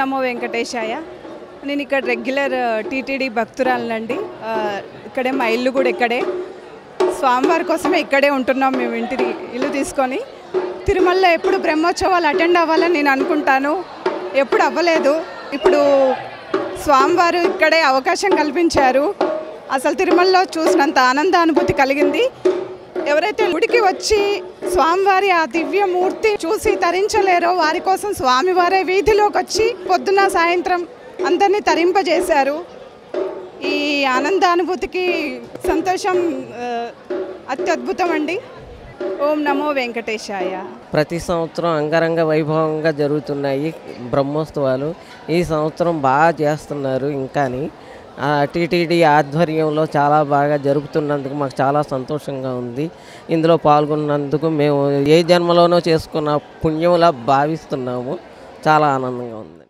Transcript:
నమో వెంకటేశాయ. నేను ఇక్కడ regular TTD భక్తురాలనండి. ఇక్కడే మా ఇల్లు కూడా ఇక్కడే. స్వామివారి కోసమే ఇక్కడే ఉంటున్నాం మేము ఇల్లు తీసుకొని. తిరుమలలో ఎప్పుడు బ్రహ్మోత్సవాలు అటెండ్ అవ్వాలని నేను అనుకుంటాను, ఎప్పుడు అవ్వలేదు. ఇప్పుడు స్వామివారు ఇక్కడే అవకాశం కల్పించారు. అసలు తిరుమలలో చూసినంత ఆనందానుభూతి కలిగింది. ఎవరైతే గుడికి వచ్చి స్వామివారి ఆ దివ్యమూర్తి చూసి తరించలేరో వారి కోసం స్వామివారే వీధిలోకి వచ్చి పొద్దున సాయంత్రం అందరినీ తరింపజేశారు. ఈ ఆనందానుభూతికి సంతోషం అత్యద్భుతం అండి. ఓం నమో వెంకటేశాయ. ప్రతి సంవత్సరం అంగరంగ వైభవంగా జరుగుతున్నాయి బ్రహ్మోత్సవాలు. ఈ సంవత్సరం బాగా చేస్తున్నారు. ఇంకాని టీటీడీ ఆధ్వర్యంలో చాలా బాగా జరుపుతున్నందుకు మాకు చాలా సంతోషంగా ఉంది. ఇందులో పాల్గొన్నందుకు మేము ఏ జన్మలోనో చేసుకున్న పుణ్యంలా భావిస్తున్నాము. చాలా ఆనందంగా ఉంది.